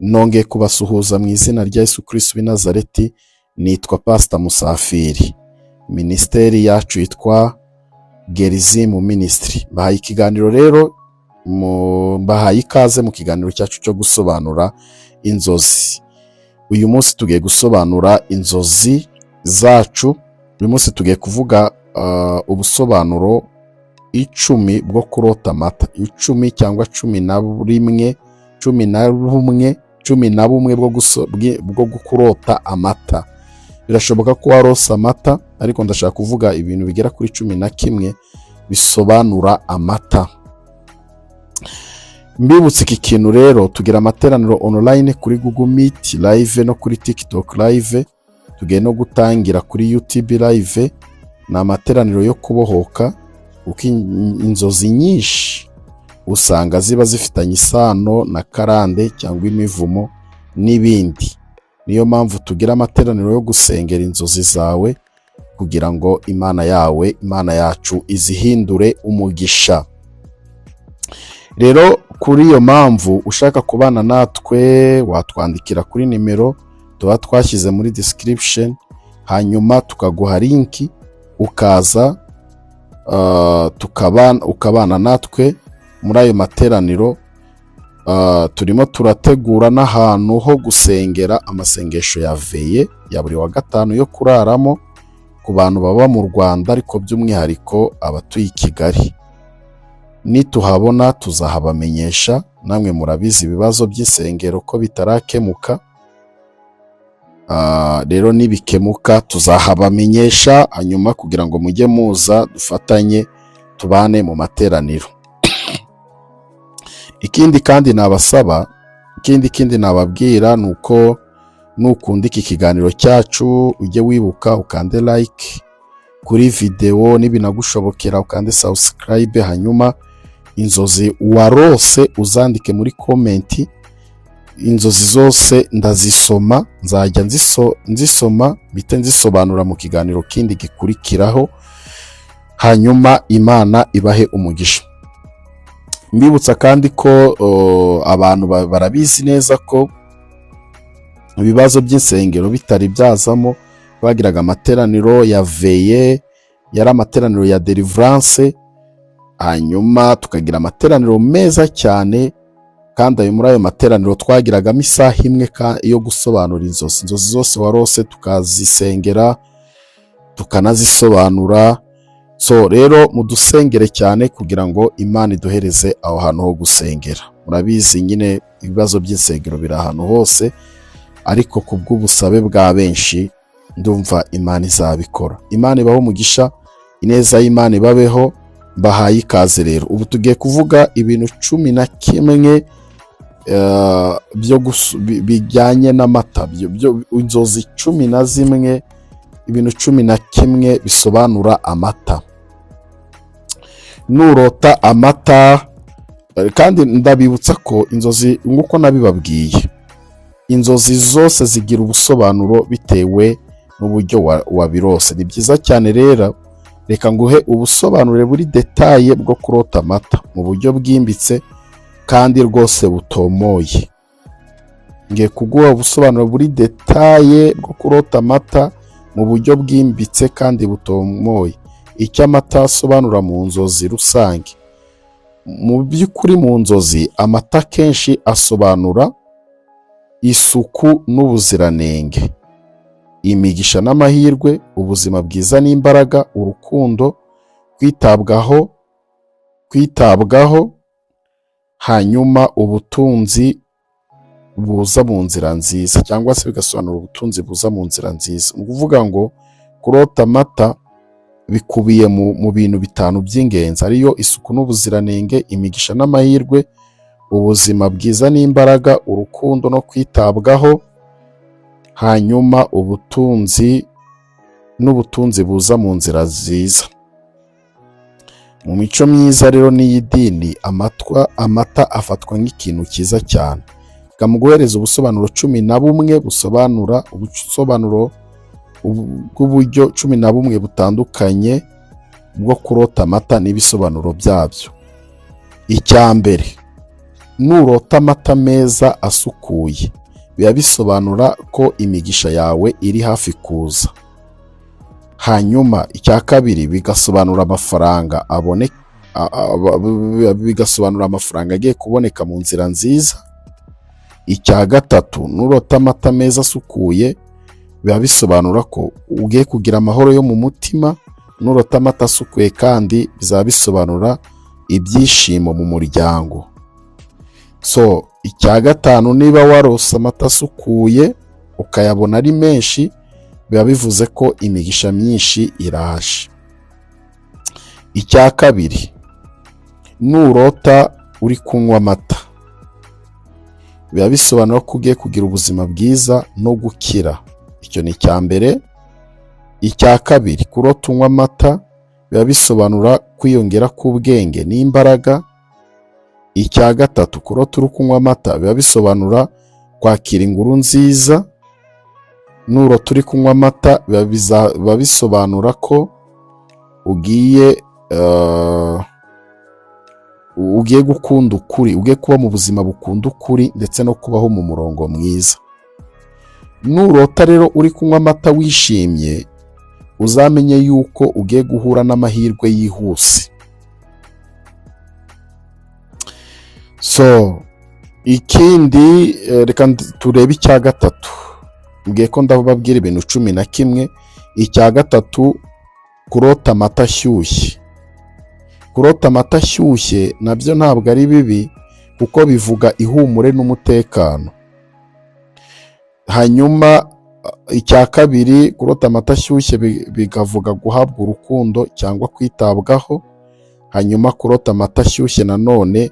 Nongeye kubasuhuza mu izina rya Yesu Kristo w'i Nazareti. Nitwa Pastor Musafiri. Ministeri yacu yitwa Gerizim Ministry. Bahaye ikiganiro rero, bahaye ikaze mu kiganiro cyacu cyo gusobanura inzozi. Uyu munsi tugiye gusobanura inzozi zacu. Uyu munsi tugiye kuvuga ubusobanuro 10 bwo kurota amata. 10 cyangwa 11 bwo kurota amata. Birashoboka ko warose amata, ariko ndashaka kuvuga ibintu bigera kuri 11 bisobanura amata. Mbibutse iki kintu rero, tugira amateraniro online kuri Google Meet live no kuri TikTok live. Tugiye no gutangira kuri YouTube live. Ni amateraniro yo kubohoka, uko inzozi nyinshi usanga ziba zifitanye isano na karande cyangwa imivumo n'ibindi. Niyo mpamvu tugira amateraniro yo gusengera inzozi zawe kugira ngo Imana yacu izihindure umugisha. Rero kuri iyo mpamvu ushaka kubana natwe, watwandikira kuri nimero tuba twashyize muri description, hanyuma tukaguha link ukaza ukabana natwe muri ayo materaniro. Turimo turategura n'ahantu ho gusengera amasengesho ya veye ya buri wa gatanu yo kuraramo ku bantu baba mu Rwanda, ariko by'umwihariko abatuye i Kigali. Nituhabona tuzahabamenyesha. Namwe murabizi ibibazo by'isengero ko bitarakemuka. Rero nibikemuka tuzahabamenyesha, hanyuma kugira ngo mujye muza dufatanye tubane mu materaniro. Ikindi kandi nabasaba, ikindi nababwira nuko nukunda iki kiganiro cyacu ujye wibuka ukande like kuri video, nibinagushobokera ukande subscribe, hanyuma inzozi warose uzandike muri comment. Inzozi zose ndazisoma, nzajya nzisoma bite nzisobanura mu kiganiro kindi gikurikiraho, hanyuma Imana ibahe umugisha. Mbibutsa kandi ko abantu barabizi neza ko ibibazo by'insengero bitari byazamo, bagiraga amateraniro ya veye, yari amateraniro ya deliverance, hanyuma tukagira amateraniro meza cyane. Kandi muri ayo materaniro twagiragamo isaha imwe yo gusobanura inzozi zose warose, tukazisengera tukanazisobanura. So rero mudusengere cyane kugira ngo Imana iduhereze aho hantu ho gusengera. Murabizi nyine ibibazo by'insengero biri ahantu hose, ariko kubw'ubusabe bwa benshi ndumva Imana izabikora. Imana ibaho umugisha, ineza y'Imana ibabeho. Bahaye ikaze rero. Ubu tugiye kuvuga ibintu 11 bijyanye n'amata, inzozi 11, ibintu 11 bisobanura amata. Nurota amata, kandi ndabibutsa ko inzozi nk'uko nabibabwiye, inzozi zose zigira ubusobanuro bitewe n'uburyo wabirose. Ni byiza cyane rero, reka nguhe ubusobanure buri detaye bwo kurota amata mu buryo bwimbitse kandi rwose butomoye. Ngiye kuguha ubusobanuro buri detaye bwo kurota amata mu buryo bwimbitse kandi butomoye. Icyo amata asobanura mu nzozi rusange. Mu by'ukuri mu nzozi amata kenshi asobanura isuku n'ubuziranenge, imigisha n'amahirwe, ubuzima bwiza n'imbaraga, urukundo, kwitabwaho, hanyuma ubutunzi buza mu nzira nziza, cyangwa se bigasobanura ubutunzi buza mu nzira nziza. Ni ukuvuga ngo kurota amata bikubiye mu bintu 5 by'ingenzi, ariyo isuku n'ubuziranenge, imigisha n'amahirwe, ubuzima bwiza n'imbaraga, urukundo no kwitabwaho, hanyuma n'ubutunzi buza mu nzira nziza. Mu mico myiza rero n'iy'idini, amata afatwa nk'ikintu cyiza cyane. Kamuguhereza ubusobanuro 11 busobanura ubusobanuro bw'uburyo 11 butandukanye bwo kurota amata n'ibisobanuro byabyo. Icya mbere, nurota amata meza asukuye biba bisobanura ko imigisha yawe iri hafi kuza. Hanyuma icya kabiri bigasobanura amafaranga bigasobanura amafaranga agiye kuboneka mu nzira nziza. Icya gatatu, nurota amata meza asukuye biba bisobanura ko ugiye kugira amahoro yo mu mutima. Nurota amata asukuye kandi bizaba bisobanura ibyishimo mu muryango. So icya gatanu, niba warose amata asukuye ukayabona ari menshi biba bivuze ko imigisha myinshi iraje. Icya kabiri, nurota uri kunywa amata biba bisobanura ko ugiye kugira ubuzima bwiza no gukira. Icyo ni icya mbere. Icya kabiri, kurota unywa amata biba bisobanura kwiyongera k'ubwenge n'imbaraga. Icya gatatu, kurota uri kunywa amata biba bisobanura kwakira inkuru nziza. Nurota uri kunywa amata biba bisobanura ko ugiye gukunda ukuri, ugiye kuba mu buzima bukunda ukuri ndetse no kubaho mu murongo mwiza. Nurota rero uri kunywa amata wishimye uzamenye yuko ugiye guhura n'amahirwe yihuse. So ikindi, reka turebe icya gatatu. Mbwiye ko ndababwira ibintu 11. Icya gatatu, kurota amata ashyushye. Kurota amata ashyushye nabyo ntabwo ari bibi kuko bivuga ihumure n'umutekano. Hanyuma icya kabiri, kurota amata ashyushye bigavuga guhabwa urukundo cyangwa kwitabwaho. Hanyuma kurota amata ashyushye nanone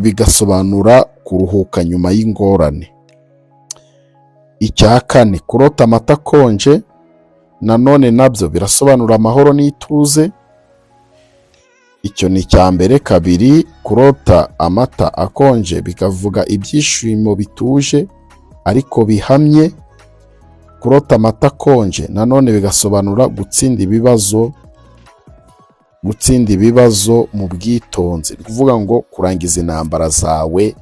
bigasobanura kuruhuka nyuma y'ingorane. Icya kane, kurota amata akonje nanone nabyo birasobanura amahoro n'ituze. Icyo ni icya mbere. Kabiri, kurota amata akonje bikavuga ibyishimo bituje ariko bihamye. Kurota amata akonje nanone bigasobanura gutsinda ibibazo mu bwitonzi. Ni kuvuga ngo kurangiza intambara zawe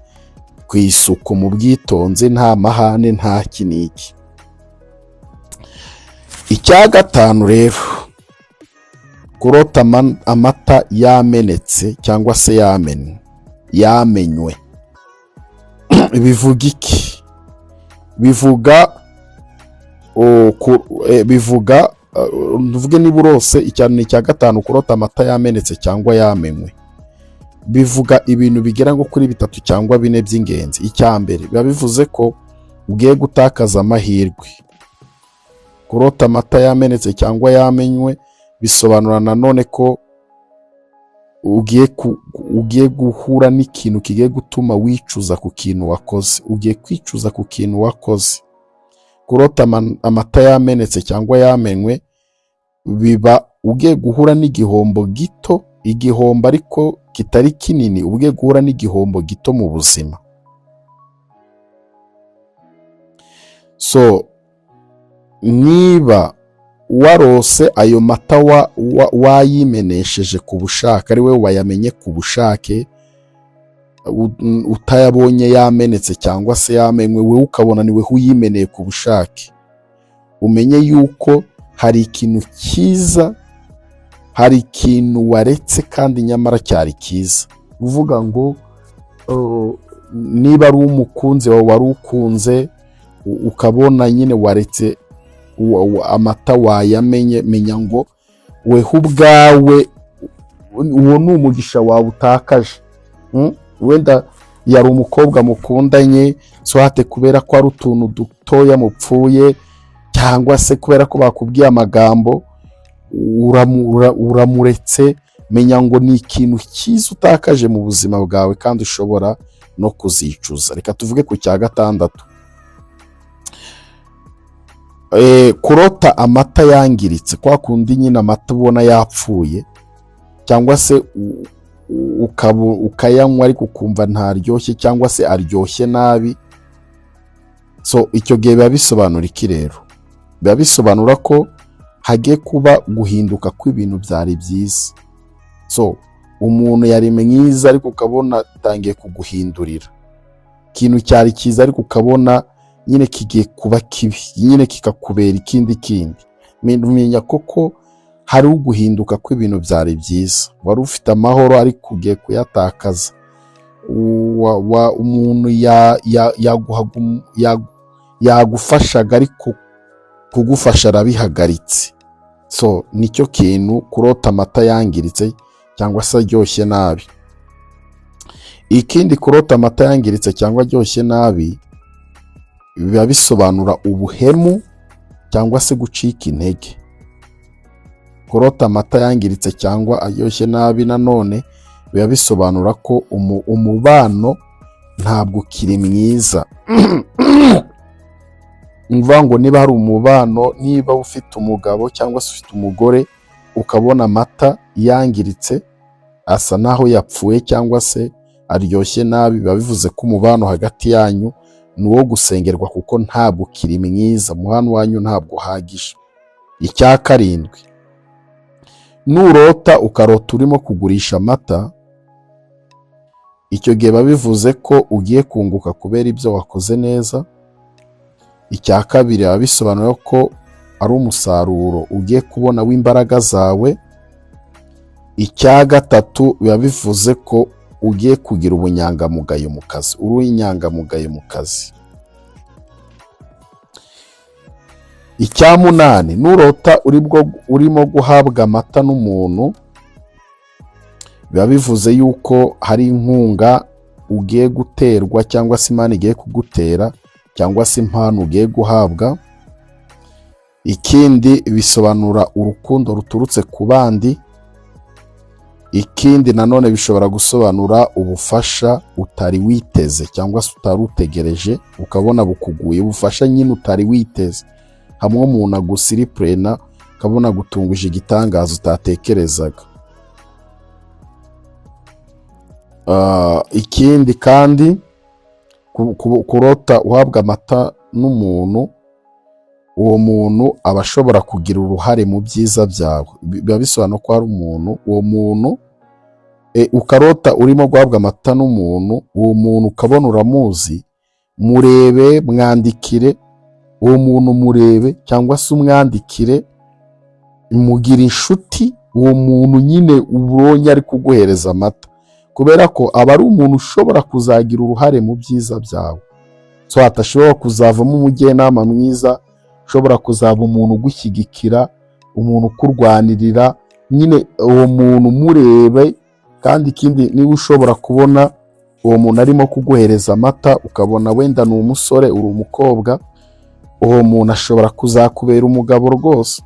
ku isuku mu bwitonzi, nta mahane, nta kiniki. Icya gatanu rero, kurota amata yamenetse cyangwa se yamenywe bivuga iki? Bivuga ntuvuge niba urose icya gatanu, kurota amata yamenetse cyangwa yamenywe, bivuga ibintu bigera ngo kuri 3 cyangwa 4 by'ingenzi. Icya mbere, biba bivuze ko ugiye gutakaza amahirwe. Kurota amata yamenetse cyangwa yamenywe bisobanura nanone ko ugiye guhura n'ikintu kigiye gutuma wicuza ku kintu wakoze. Ugiye kwicuza ku kintu wakoze. Kurota amata yamenetse cyangwa yamenywe biba ugiye guhura n'igihombo gito, igihombo ariko kitari kinini. Ugiye guhura n'igihombo gito mu buzima. So niba warose ayo mata wayimenesheje ku bushake, ari we wayamenye ku bushake, utayabonye yamenetse cyangwa se yamenywe, we ukabona niwe uyimeneye ku bushake, umenye yuko hari ikintu cyiza, hari ikintu waretse kandi nyamara cyari cyiza. Uvuga ngo niba ari umukunzi wawe wari ukunze ukabona nyine waretse amata wayamenye, menya ngo weho ubwawe uwo ni umugisha wawe utakaje. Wenda yari umukobwa mukundanye, swate kubera ko ari utuntu dutoya mupfuye cyangwa se kubera ko bakubwiye amagambo uramuretse, menya ngo ni ikintu cyiza utakaje mu buzima bwawe kandi ushobora no kuzicuza. Reka tuvuge ku cya gatandatu, kurota amata yangiritse, kwa kundi nyine amata ubona yapfuye cyangwa se ukayanywa ariko ukumva ntaryoshye cyangwa se aryoshye nabi. So icyo gihe biba bisobanura iki rero? Biba bisobanura ko hagiye kuba guhinduka kw'ibintu byari byiza. So umuntu yari mwiza ariko ukabona atangiye kuguhindurira, ikintu cyari cyiza ariko ukabona nyine kigiye kuba kibi, nyine kikakubera ikindi kindi. Menya koko hari uguhinduka kw'ibintu byari byiza, wari ufite amahoro ariko ugiye kuyatakaza. Umuntu yagufashaga ariko kugufasha arabihagaritse. So nicyo kintu kurota amata yangiritse cyangwa se aryoshye nabi. Ikindi, kurota amata yangiritse cyangwa aryoshye nabi biba bisobanura ubuhemu cyangwa se gucika intege. Kurota amata yangiritse cyangwa aryoshye nabi nanone biba bisobanura ko umubano ntabwo ukiri mwiza. Mvuga ngo niba hari umubano, niba ufite umugabo cyangwa se ufite umugore ukabona amata yangiritse asa naho yapfuye cyangwa se aryoshye nabi, biba bivuze ko umubano hagati yanyu ni uwo gusengerwa kuko ntabwo ukiri mwiza, umubano wanyu ntabwo uhagije. Icya karindwi, nurota ukarota urimo kugurisha amata, icyo gihe biba bivuze ko ugiye kunguka kubera ibyo wakoze neza. Icya kabiri, biba bisobanura ko ari umusaruro ugiye kubona w'imbaraga zawe. Icya gatatu, biba bivuze ko ugiye kugira ubunyangamugayo mu kazi, uri inyangamugayo mu kazi. Icya munani, nurota urimo guhabwa amata n'umuntu, biba bivuze yuko hari inkunga ugiye guterwa cyangwa se Imana igiye kugutera cyangwa se impano ugiye guhabwa. Ikindi, bisobanura urukundo ruturutse ku bandi. Ikindi nanone bishobora gusobanura ubufasha utari witeze cyangwa se utari utegereje ukabona bukuguye, ubufasha nyine utari witeze, hamwe umuntu agusiripurena ukabona gutunguje igitangaza utatekerezaga. Ikindi kandi, kurota uhabwa amata n'umuntu, uwo muntu aba ashobora kugira uruhare mu byiza byawe. Biba bisobanura ko hari umuntu, uwo muntu ukarota urimo guhabwa amata n'umuntu, uwo muntu ukabona uramuzi, murebe, mwandikire uwo muntu, murebe cyangwa se umwandikire, mugire inshuti uwo muntu nyine ubonye ari kuguhereza amata, kubera ko aba ari umuntu ushobora kuzagira uruhare mu byiza byawe. So atashobora kuzavamo umujyanama mwiza, ushobora kuzaba umuntu ugushyigikira, umuntu ukurwanirira, nyine uwo muntu murebe. Kandi ikindi, niba ushobora kubona uwo muntu arimo kuguhereza amata ukabona wenda ni umusore, uri umukobwa, uwo muntu ashobora kuzakubera umugabo rwose,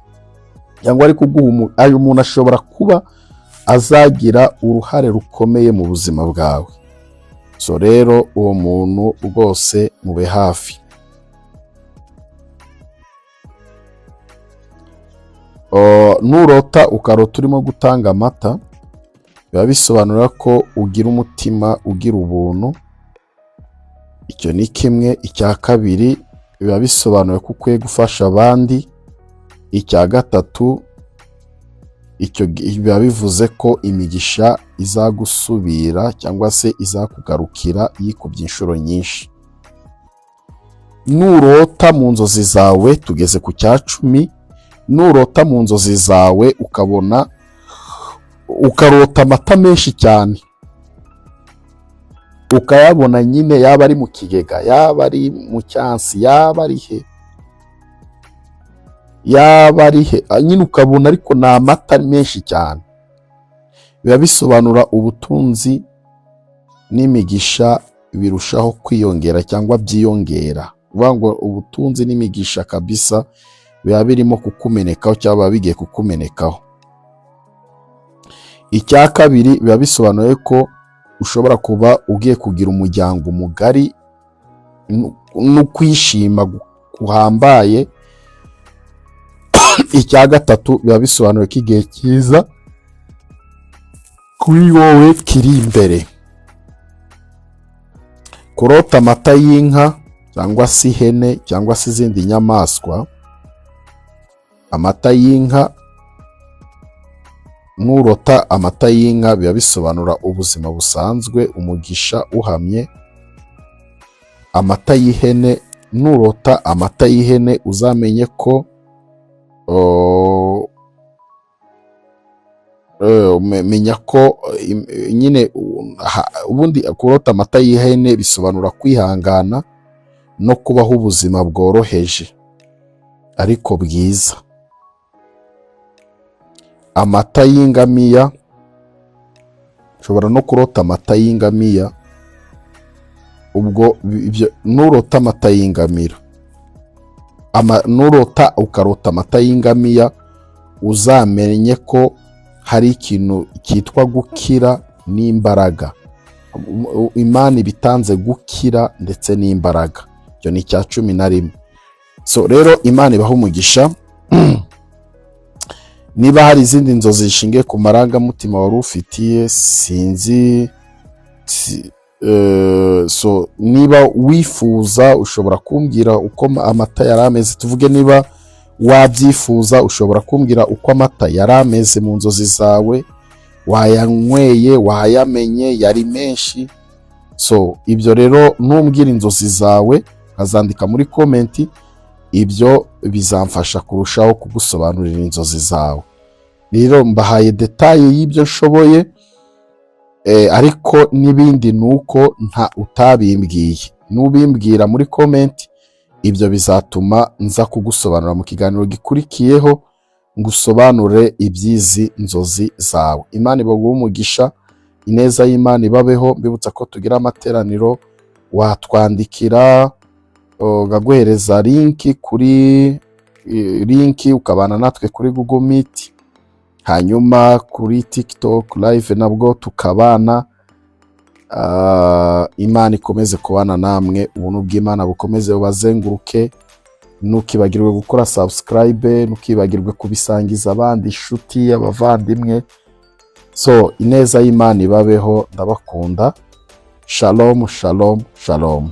cyangwa ari kuguha ayo muntu ashobora kuba azagira uruhare rukomeye mu buzima bwawe. So rero uwo muntu rwose mube hafi. Nurota ukarota urimo gutanga amata, biba bisobanura ko ugira umutima ugira ubuntu. Icyo ni kimwe. Icya kabiri, biba bisobanuye ko ukwiye gufasha abandi. Icya gatatu, icyo biba bivuze ko imigisha izagusubira cyangwa se izakugarukira yikubye inshuro nyinshi. Nurota mu nzozi zawe, tugeze ku cya 10, nurota mu nzozi zawe ukarota amata menshi cyane, ukayabona nyine, yaba ari mu kigega, yaba ari mu cyansi, yaba ari he nyine ukabona ariko ni amata menshi cyane, biba bisobanura ubutunzi n'imigisha birushaho kwiyongera cyangwa byiyongera. Uvuga ngo ubutunzi n'imigisha kabisa biba birimo kukumenekaho cyangwa bigiye kukumenekaho. Icya kabiri, biba bisobanuye ko ushobora kuba ugiye kugira umuryango mugari no kwishima guhambaye. Icya gatatu, biba bisobanuye ko igihe cyiza kuri wowe kiri imbere. Kurota amata y'inka cyangwa se ihene cyangwa se izindi nyamaswa, amata y'inka nurota amata y'inka biba bisobanura ubuzima busanzwe, umugisha uhamye. Amata y'ihene, nurota amata y'ihene uzamenye ko menya ko nyine ubundi kurota amata y'ihene bisobanura kwihangana no kubaho ubuzima bworoheje ariko bwiza. Amata y'ingamiya, ushobora no kurota amata y'ingamiya, ubwo nurota amata y'ingamira, nurota ukarota amata y'ingamiya uzamenye ko hari ikintu cyitwa gukira n'imbaraga. Imana ibitanze gukira ndetse n'imbaraga, icyo ni icya 11. So rero Imana ibaha umugisha. Niba hari izindi nzozi zishingiye ku marangamutima wari ufitiye sinzi, so niba wifuza ushobora kumbwira uko amata yari ameze. Tuvuge niba wabyifuza ushobora kumbwira uko amata yari ameze mu nzozi zawe, wayanyweye, wayamenye, yari menshi. So ibyo rero numbwira inzozi zawe azandika muri komenti, ibyo bizamfasha kurushaho kugusobanurira inzozi zawe. Rero mbahaye detaye y'ibyo nshoboye, ariko n'ibindi nuko nta utabimbwiye. Nubimbwira muri komenti, ibyo bizatuma nza kugusobanura mu kiganiro gikurikiyeho, ngusobanure ibyizi nzozi zawe. Imana ibaguhe umugisha, ineza y'Imana ibabeho. Mbibutsa ko tugira amateraniro, watwandikira ngaguhereza linki kuri linki ukabana natwe kuri Google Meet, hanyuma kuri TikTok live nabwo tukabana. Imana ikomeze kubana namwe, ubuntu bw'Imana bukomeze bubazenguruke. Ntukibagirwe gukora subscribe, ntukibagirwe kubisangiza abandi, inshuti, abavandimwe. So ineza y'Imana ibabeho, ndabakunda. Shalom, shalom, shalom.